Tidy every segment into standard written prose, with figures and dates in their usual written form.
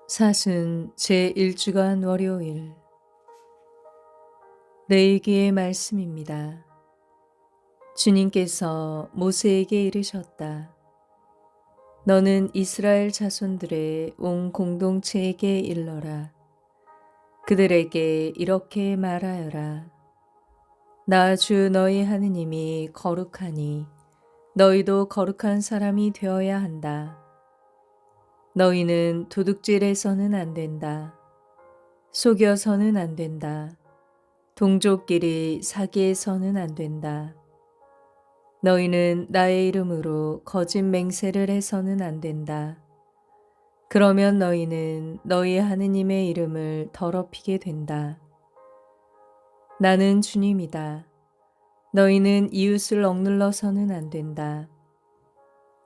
사순 제1주간 월요일 레위기의 말씀입니다. 주님께서 모세에게 이르셨다. 너는 이스라엘 자손들의 온 공동체에게 일러라. 그들에게 이렇게 말하여라. 나 주 너희 하느님이 거룩하니 너희도 거룩한 사람이 되어야 한다. 너희는 도둑질해서는 안 된다. 속여서는 안 된다. 동족끼리 사기해서는 안 된다. 너희는 나의 이름으로 거짓 맹세를 해서는 안 된다. 그러면 너희는 너희 하느님의 이름을 더럽히게 된다. 나는 주님이다. 너희는 이웃을 억눌러서는 안 된다.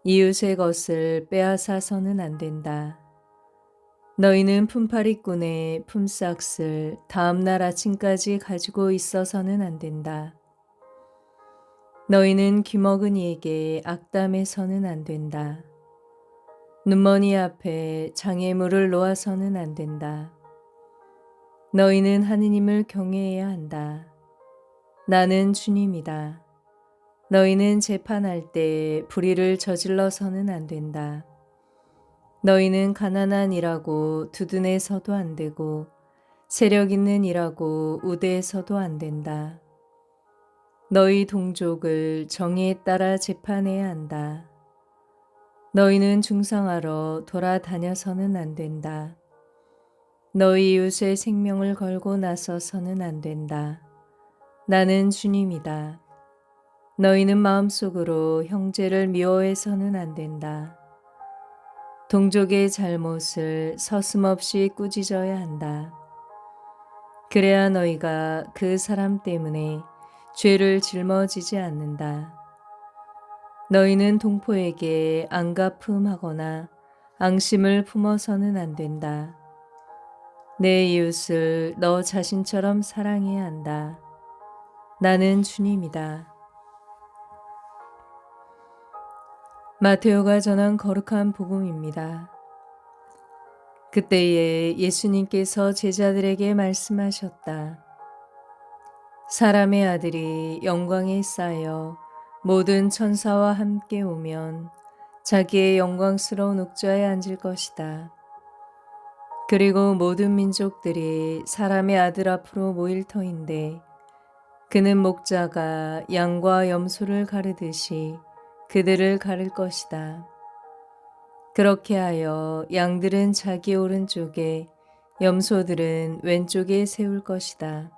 이웃의 것을 빼앗아서는 안 된다. 너희는 품팔이꾼의 품삯을 다음 날 아침까지 가지고 있어서는 안 된다. 너희는 귀먹은 이에게 악담해서는 안 된다. 눈먼이 앞에 장애물을 놓아서는 안 된다. 너희는 하느님을 경외해야 한다. 나는 주님이다. 너희는 재판할 때 불의를 저질러서는 안 된다. 너희는 가난한 이라고 두둔해서도 안 되고 세력 있는 이라고 우대해서도 안 된다. 너희 동족을 정의에 따라 재판해야 한다. 너희는 중상하러 돌아다녀서는 안 된다. 너희 이웃의 생명을 걸고 나서서는 안 된다. 나는 주님이다. 너희는 마음속으로 형제를 미워해서는 안 된다. 동족의 잘못을 서슴없이 꾸짖어야 한다. 그래야 너희가 그 사람 때문에 죄를 짊어지지 않는다. 너희는 동포에게 안가품하거나 앙심을 품어서는 안 된다. 내 이웃을 너 자신처럼 사랑해야 한다. 나는 주님이다. 마테오가 전한 거룩한 복음입니다. 그때에 예수님께서 제자들에게 말씀하셨다. 사람의 아들이 영광에 쌓여 모든 천사와 함께 오면 자기의 영광스러운 옥좌에 앉을 것이다. 그리고 모든 민족들이 사람의 아들 앞으로 모일 터인데 그는 목자가 양과 염소를 가르듯이 그들을 가를 것이다. 그렇게 하여 양들은 자기 오른쪽에 염소들은 왼쪽에 세울 것이다.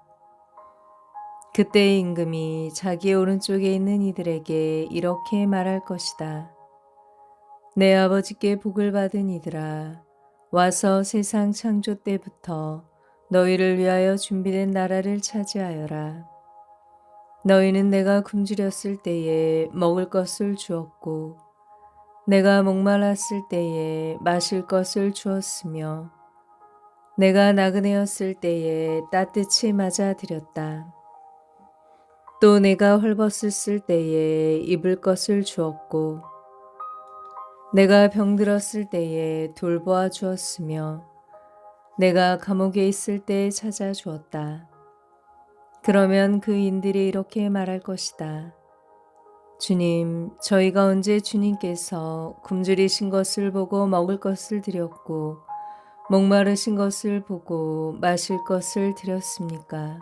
그때 임금이 자기 오른쪽에 있는 이들에게 이렇게 말할 것이다. 내 아버지께 복을 받은 이들아, 와서 세상 창조 때부터 너희를 위하여 준비된 나라를 차지하여라. 너희는 내가 굶주렸을 때에 먹을 것을 주었고, 내가 목말랐을 때에 마실 것을 주었으며, 내가 나그네였을 때에 따뜻히 맞아들였다. 또 내가 헐벗었을 때에 입을 것을 주었고 내가 병들었을 때에 돌보아 주었으며 내가 감옥에 있을 때에 찾아주었다. 그러면 그 인들이 이렇게 말할 것이다. 주님, 저희가 언제 주님께서 굶주리신 것을 보고 먹을 것을 드렸고 목마르신 것을 보고 마실 것을 드렸습니까?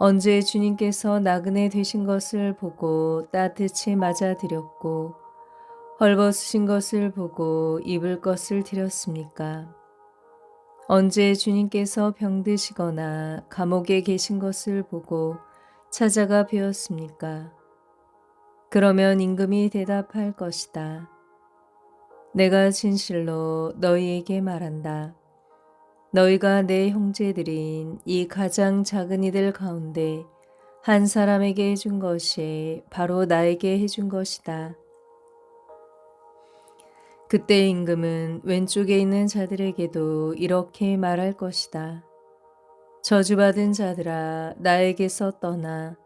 언제 주님께서 나그네 되신 것을 보고 따뜻히 맞아드렸고 헐벗으신 것을 보고 입을 것을 드렸습니까? 언제 주님께서 병드시거나 감옥에 계신 것을 보고 찾아가 뵈었습니까? 그러면 임금이 대답할 것이다. 내가 진실로 너희에게 말한다. 너희가 내 형제들인 이 가장 작은 이들 가운데 한 사람에게 해준 것이 바로 나에게 해준 것이다. 그때 임금은 왼쪽에 있는 자들에게도 이렇게 말할 것이다. 저주받은 자들아, 나에게서 떠나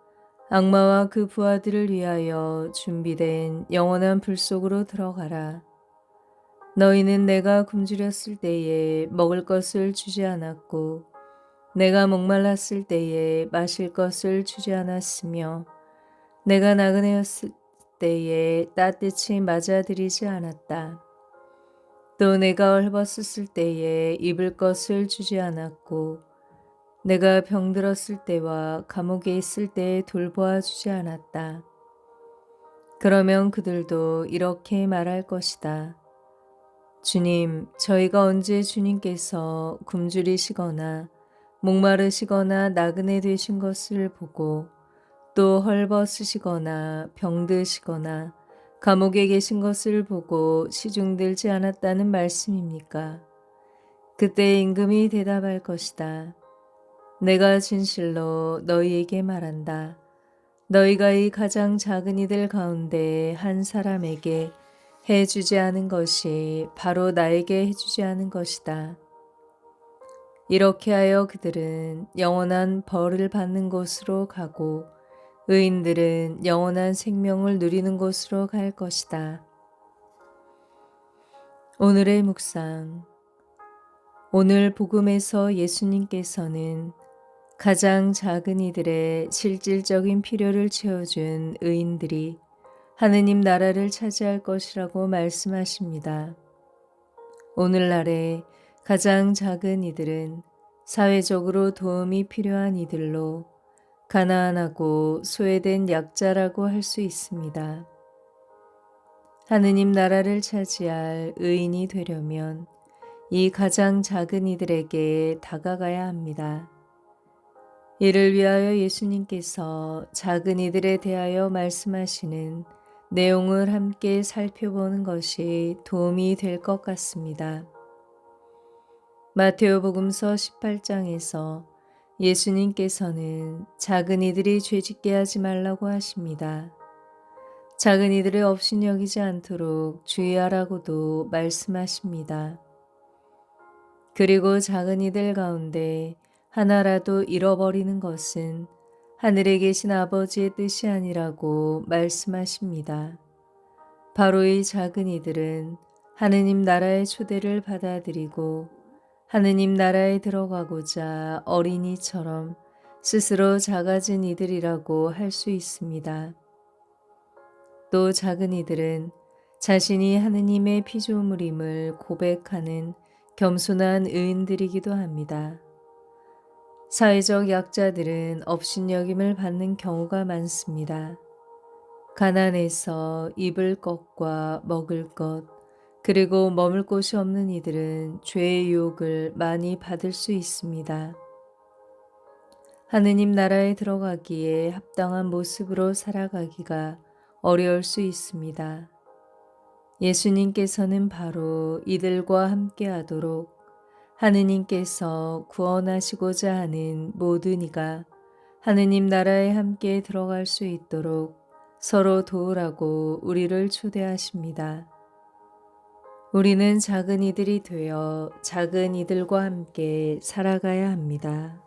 악마와 그 부하들을 위하여 준비된 영원한 불 속으로 들어가라. 너희는 내가 굶주렸을 때에 먹을 것을 주지 않았고 내가 목말랐을 때에 마실 것을 주지 않았으며 내가 나그네였을 때에 따뜻이 맞아들이지 않았다. 또 내가 헐벗었을 때에 입을 것을 주지 않았고 내가 병들었을 때와 감옥에 있을 때에 돌보아 주지 않았다. 그러면 그들도 이렇게 말할 것이다. 주님, 저희가 언제 주님께서 굶주리시거나 목마르시거나 나그네 되신 것을 보고 또 헐벗으시거나 병드시거나 감옥에 계신 것을 보고 시중들지 않았다는 말씀입니까? 그때 임금이 대답할 것이다. 내가 진실로 너희에게 말한다. 너희가 이 가장 작은 이들 가운데 한 사람에게 해주지 않은 것이 바로 나에게 해주지 않은 것이다. 이렇게 하여 그들은 영원한 벌을 받는 곳으로 가고 의인들은 영원한 생명을 누리는 곳으로 갈 것이다. 오늘의 묵상. 오늘 복음에서 예수님께서는 가장 작은 이들의 실질적인 필요를 채워준 의인들이 하느님 나라를 차지할 것이라고 말씀하십니다. 오늘날의 가장 작은 이들은 사회적으로 도움이 필요한 이들로 가난하고 소외된 약자라고 할 수 있습니다. 하느님 나라를 차지할 의인이 되려면 이 가장 작은 이들에게 다가가야 합니다. 이를 위하여 예수님께서 작은 이들에 대하여 말씀하시는 내용을 함께 살펴보는 것이 도움이 될 것 같습니다. 마테오복음서 18장에서 예수님께서는 작은 이들이 죄짓게 하지 말라고 하십니다. 작은 이들을 업신여기지 않도록 주의하라고도 말씀하십니다. 그리고 작은 이들 가운데 하나라도 잃어버리는 것은 하늘에 계신 아버지의 뜻이 아니라고 말씀하십니다. 바로 이 작은 이들은 하느님 나라의 초대를 받아들이고 하느님 나라에 들어가고자 어린이처럼 스스로 작아진 이들이라고 할 수 있습니다. 또 작은 이들은 자신이 하느님의 피조물임을 고백하는 겸손한 의인들이기도 합니다. 사회적 약자들은 업신여김을 받는 경우가 많습니다. 가난해서 입을 것과 먹을 것, 그리고 머물 곳이 없는 이들은 죄의 유혹을 많이 받을 수 있습니다. 하느님 나라에 들어가기에 합당한 모습으로 살아가기가 어려울 수 있습니다. 예수님께서는 바로 이들과 함께 하도록 하느님께서 구원하시고자 하는 모든 이가 하느님 나라에 함께 들어갈 수 있도록 서로 도우라고 우리를 초대하십니다. 우리는 작은 이들이 되어 작은 이들과 함께 살아가야 합니다.